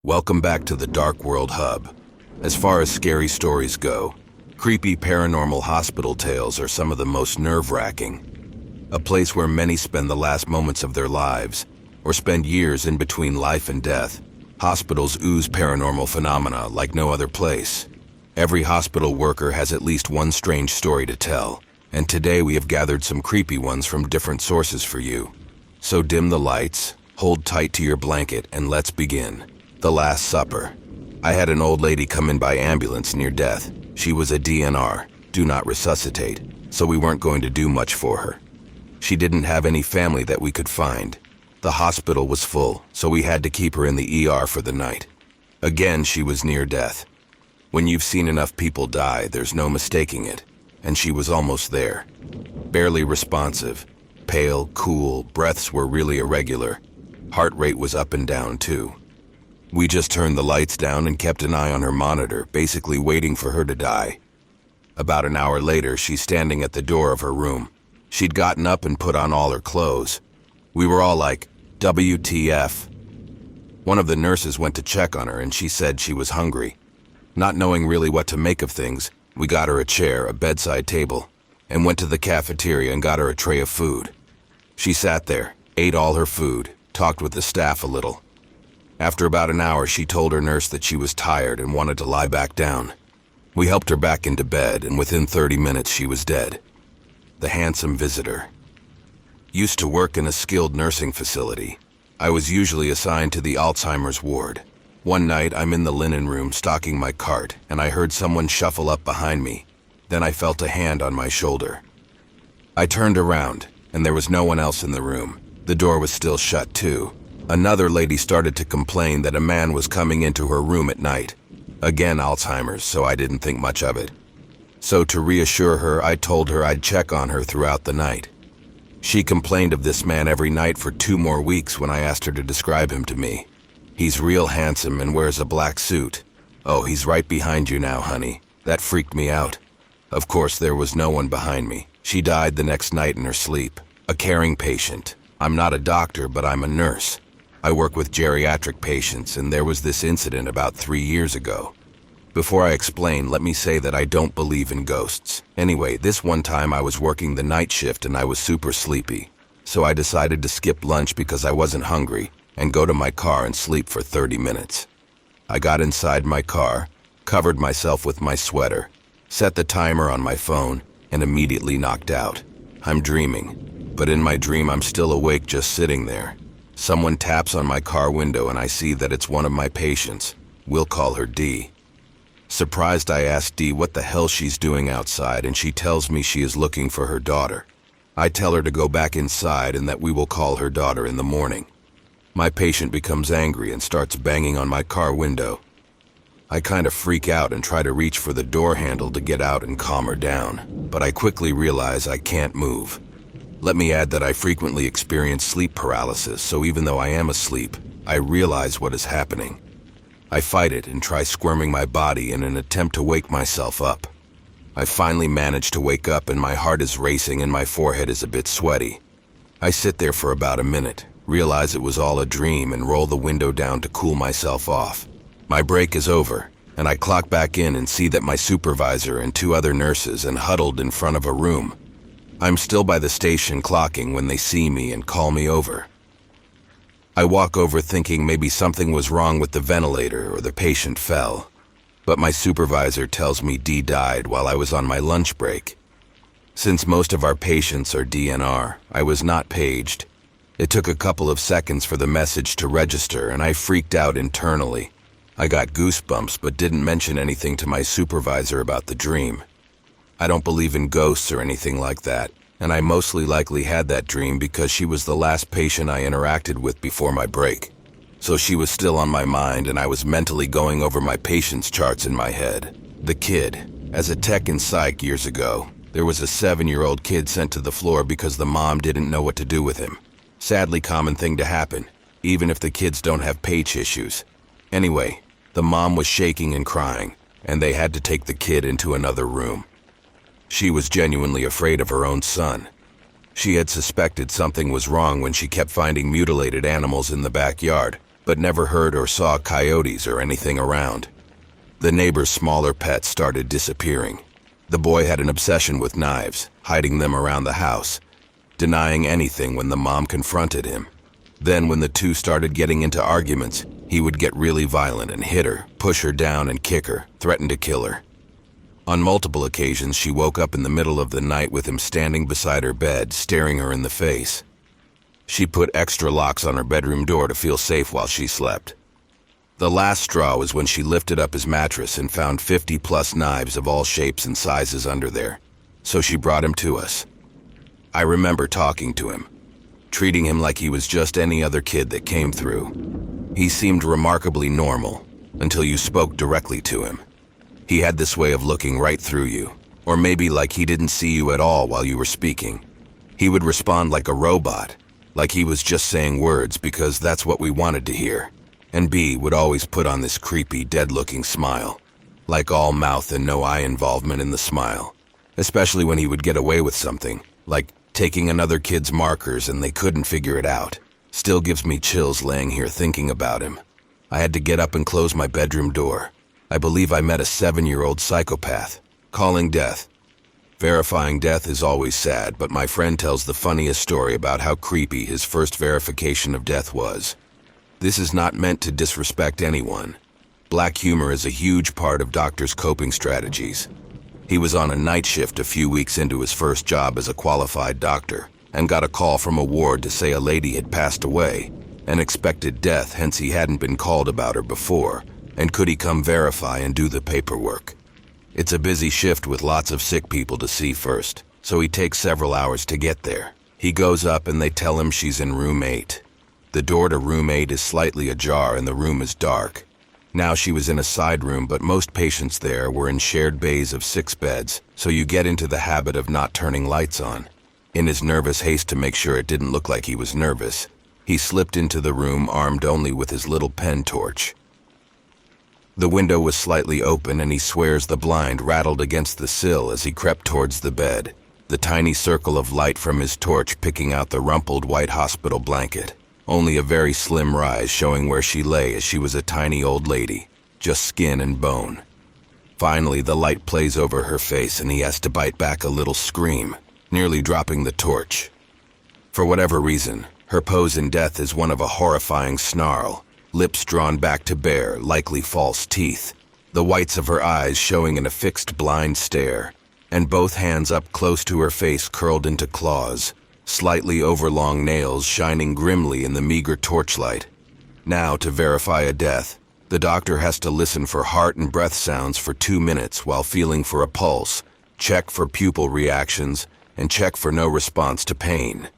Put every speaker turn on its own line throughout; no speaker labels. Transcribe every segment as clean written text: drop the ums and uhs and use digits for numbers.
Welcome back to the Dark World Hub. As far as scary stories go, creepy paranormal hospital tales are some of the most nerve-wracking. A place where many spend the last moments of their lives, or spend years in between life and death. Hospitals ooze paranormal phenomena like no other place. Every hospital worker has at least one strange story to tell, and today we have gathered some creepy ones from different sources for you. So dim the lights, hold tight to your blanket, and let's begin. The Last Supper. I had an old lady come in by ambulance near death. She was a DNR, do not resuscitate, so we weren't going to do much for her. She didn't have any family that we could find. The hospital was full, so we had to keep her in the ER for the night. Again, she was near death. When you've seen enough people die, there's no mistaking it, and she was almost there. Barely responsive, pale, cool, breaths were really irregular. Heart rate was up and down too. We just turned the lights down and kept an eye on her monitor, basically waiting for her to die. About an hour later, she's standing at the door of her room. She'd gotten up and put on all her clothes. We were all like, WTF. One of the nurses went to check on her and she said she was hungry. Not knowing really what to make of things, we got her a chair, a bedside table, and went to the cafeteria and got her a tray of food. She sat there, ate all her food, talked with the staff a little. After about an hour, she told her nurse that she was tired and wanted to lie back down. We helped her back into bed, and within 30 minutes she was dead. The handsome visitor. Used to work in a skilled nursing facility. I was usually assigned to the Alzheimer's ward. One night, I'm in the linen room stocking my cart, and I heard someone shuffle up behind me. Then I felt a hand on my shoulder. I turned around, and there was no one else in the room. The door was still shut too. Another lady started to complain that a man was coming into her room at night. Again, Alzheimer's, so I didn't think much of it. So to reassure her, I told her I'd check on her throughout the night. She complained of this man every night for 2 more weeks when I asked her to describe him to me. He's real handsome and wears a black suit. Oh, he's right behind you now, honey. That freaked me out. Of course, there was no one behind me. She died the next night in her sleep. A caring patient. I'm not a doctor, but I'm a nurse. I work with geriatric patients, and there was this incident about 3 years ago. Before I explain, let me say that I don't believe in ghosts. Anyway, this one time I was working the night shift and I was super sleepy. So I decided to skip lunch because I wasn't hungry and go to my car and sleep for 30 minutes. I got inside my car, covered myself with my sweater, set the timer on my phone, and immediately knocked out. I'm dreaming, but in my dream I'm still awake just sitting there. Someone taps on my car window and I see that it's one of my patients. We'll call her D. Surprised, I ask D what the hell she's doing outside, and she tells me she is looking for her daughter. I tell her to go back inside and that we will call her daughter in the morning. My patient becomes angry and starts banging on my car window. I kind of freak out and try to reach for the door handle to get out and calm her down, but I quickly realize I can't move. Let me add that I frequently experience sleep paralysis, so even though I am asleep, I realize what is happening. I fight it and try squirming my body in an attempt to wake myself up. I finally manage to wake up and my heart is racing and my forehead is a bit sweaty. I sit there for about a minute, realize it was all a dream, and roll the window down to cool myself off. My break is over, and I clock back in and see that my supervisor and 2 other nurses are huddled in front of a room. I'm still by the station clocking when they see me and call me over. I walk over thinking maybe something was wrong with the ventilator or the patient fell. But my supervisor tells me D died while I was on my lunch break. Since most of our patients are DNR, I was not paged. It took a couple of seconds for the message to register and I freaked out internally. I got goosebumps but didn't mention anything to my supervisor about the dream. I don't believe in ghosts or anything like that, and I mostly likely had that dream because she was the last patient I interacted with before my break. So she was still on my mind and I was mentally going over my patient's charts in my head. The kid. As a tech in psych years ago, there was a 7-year-old kid sent to the floor because the mom didn't know what to do with him. Sadly common thing to happen, even if the kids don't have page issues. Anyway, the mom was shaking and crying, and they had to take the kid into another room. She was genuinely afraid of her own son. She had suspected something was wrong when she kept finding mutilated animals in the backyard, but never heard or saw coyotes or anything around. The neighbor's smaller pets started disappearing. The boy had an obsession with knives, hiding them around the house, denying anything when the mom confronted him. Then when the two started getting into arguments, he would get really violent and hit her, push her down and kick her, threaten to kill her. On multiple occasions, she woke up in the middle of the night with him standing beside her bed, staring her in the face. She put extra locks on her bedroom door to feel safe while she slept. The last straw was when she lifted up his mattress and found 50+ knives of all shapes and sizes under there, so she brought him to us. I remember talking to him, treating him like he was just any other kid that came through. He seemed remarkably normal until you spoke directly to him. He had this way of looking right through you, or maybe like he didn't see you at all while you were speaking. He would respond like a robot, like he was just saying words because that's what we wanted to hear. And B would always put on this creepy, dead-looking smile, like all mouth and no eye involvement in the smile, especially when he would get away with something, like taking another kid's markers and they couldn't figure it out. Still gives me chills laying here thinking about him. I had to get up and close my bedroom door. I believe I met a 7-year-old psychopath, calling death. Verifying death is always sad, but my friend tells the funniest story about how creepy his first verification of death was. This is not meant to disrespect anyone. Black humor is a huge part of doctors' coping strategies. He was on a night shift a few weeks into his first job as a qualified doctor and got a call from a ward to say a lady had passed away and expected death, hence he hadn't been called about her before, and could he come verify and do the paperwork. It's a busy shift with lots of sick people to see first, so he takes several hours to get there. He goes up and they tell him she's in room 8. The door to room 8 is slightly ajar and the room is dark. Now she was in a side room, but most patients there were in shared bays of 6 beds, so you get into the habit of not turning lights on. In his nervous haste to make sure it didn't look like he was nervous, he slipped into the room armed only with his little pen torch. The window was slightly open and he swears the blind rattled against the sill as he crept towards the bed, the tiny circle of light from his torch picking out the rumpled white hospital blanket. Only a very slim rise showing where she lay as she was a tiny old lady, just skin and bone. Finally, the light plays over her face and he has to bite back a little scream, nearly dropping the torch. For whatever reason, her pose in death is one of a horrifying snarl, lips drawn back to bare, likely false teeth, the whites of her eyes showing in a fixed blind stare, and both hands up close to her face curled into claws, slightly overlong nails shining grimly in the meager torchlight. Now, to verify a death, the doctor has to listen for heart and breath sounds for 2 minutes while feeling for a pulse, check for pupil reactions, and check for no response to pain.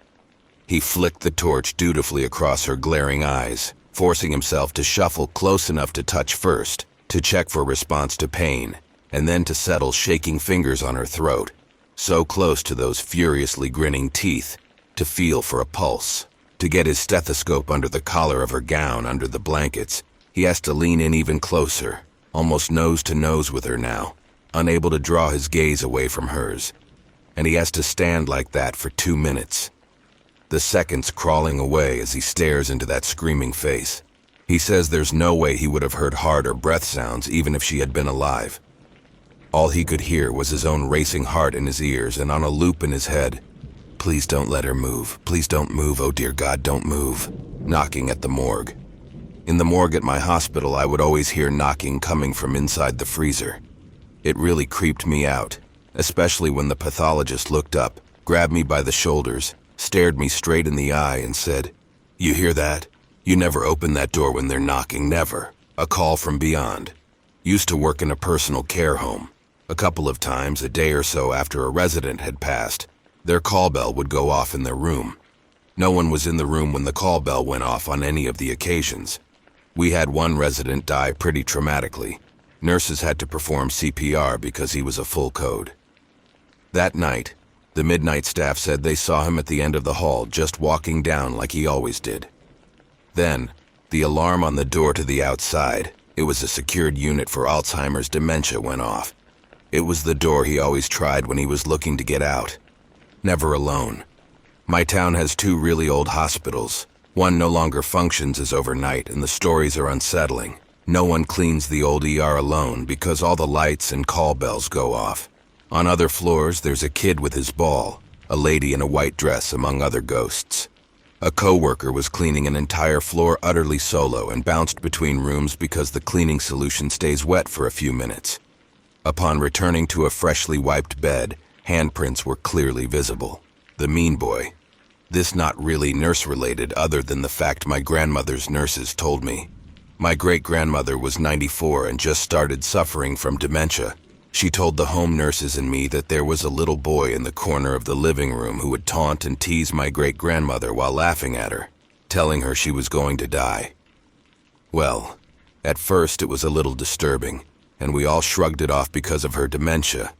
He flicked the torch dutifully across her glaring eyes, forcing himself to shuffle close enough to touch first, to check for response to pain, and then to settle shaking fingers on her throat, so close to those furiously grinning teeth, to feel for a pulse. To get his stethoscope under the collar of her gown under the blankets, he has to lean in even closer, almost nose to nose with her now, unable to draw his gaze away from hers. And he has to stand like that for 2 minutes. The seconds crawling away as he stares into that screaming face. He says there's no way he would have heard heart or breath sounds even if she had been alive. All he could hear was his own racing heart in his ears and on a loop in his head. Please don't let her move. Please don't move. Oh dear God, don't move. Knocking at the morgue. In the morgue at my hospital, I would always hear knocking coming from inside the freezer. It really creeped me out, especially when the pathologist looked up, grabbed me by the shoulders, stared me straight in the eye and said, "You hear that? You never open that door when they're knocking, never. A call from beyond." Used to work in a personal care home. A couple of times, a day or so after a resident had passed, their call bell would go off in their room. No one was in the room when the call bell went off on any of the occasions. We had one resident die pretty traumatically. Nurses had to perform CPR because he was a full code. That night, the midnight staff said they saw him at the end of the hall just walking down like he always did. Then, the alarm on the door to the outside, it was a secured unit for Alzheimer's dementia, went off. It was the door he always tried when he was looking to get out. Never alone. My town has 2 really old hospitals, One no longer functions as overnight, and the stories are unsettling. No one cleans the old ER alone because all the lights and call bells go off. On other floors, there's a kid with his ball, a lady in a white dress, among other ghosts. A co-worker was cleaning an entire floor utterly solo and bounced between rooms because the cleaning solution stays wet for a few minutes. Upon returning to a freshly wiped bed, handprints were clearly visible. The mean boy. This not really nurse-related other than the fact my grandmother's nurses told me. My great-grandmother was 94 and just started suffering from dementia. She told the home nurses and me that there was a little boy in the corner of the living room who would taunt and tease my great-grandmother while laughing at her, telling her she was going to die. Well, at first it was a little disturbing, and we all shrugged it off because of her dementia.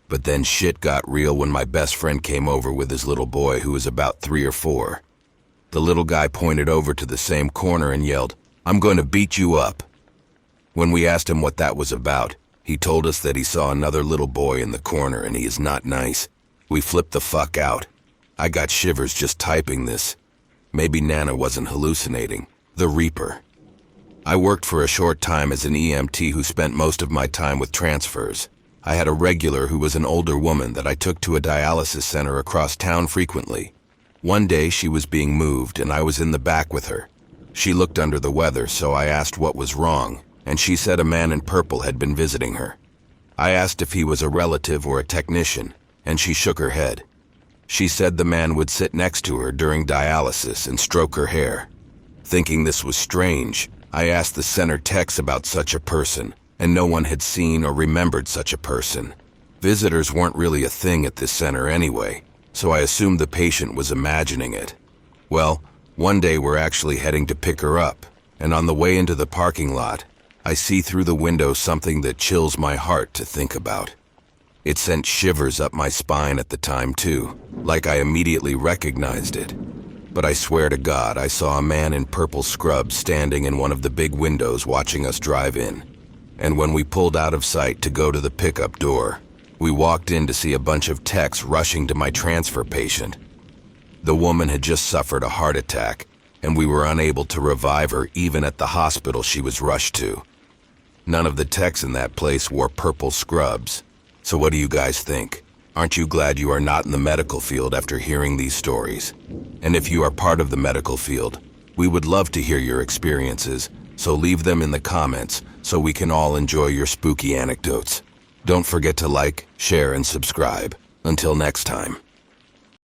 But then shit got real when my best friend came over with his little boy who was about 3 or 4. The little guy pointed over to the same corner and yelled, "I'm going to beat you up." When we asked him what that was about, he told us that he saw another little boy in the corner and he is not nice. We flipped the fuck out. I got shivers just typing this. Maybe Nana wasn't hallucinating. The Reaper. I worked for a short time as an EMT who spent most of my time with transfers. I had a regular who was an older woman that I took to a dialysis center across town frequently. One day she was being moved and I was in the back with her. She looked under the weather, so I asked what was wrong, and she said a man in purple had been visiting her. I asked if he was a relative or a technician, and she shook her head. She said the man would sit next to her during dialysis and stroke her hair. Thinking this was strange, I asked the center techs about such a person, and no one had seen or remembered such a person. Visitors weren't really a thing at this center anyway, so I assumed the patient was imagining it. Well, one day we're actually heading to pick her up, and on the way into the parking lot, I see through the window something that chills my heart to think about. It sent shivers up my spine at the time too, like I immediately recognized it. But I swear to God, I saw a man in purple scrubs standing in one of the big windows watching us drive in. And when we pulled out of sight to go to the pickup door, we walked in to see a bunch of techs rushing to my transfer patient. The woman had just suffered a heart attack, and we were unable to revive her even at the hospital she was rushed to. None of the techs in that place wore purple scrubs. So what do you guys think? Aren't you glad you are not in the medical field after hearing these stories? And if you are part of the medical field, we would love to hear your experiences, so leave them in the comments so we can all enjoy your spooky anecdotes. Don't forget to like, share, and subscribe. Until next time.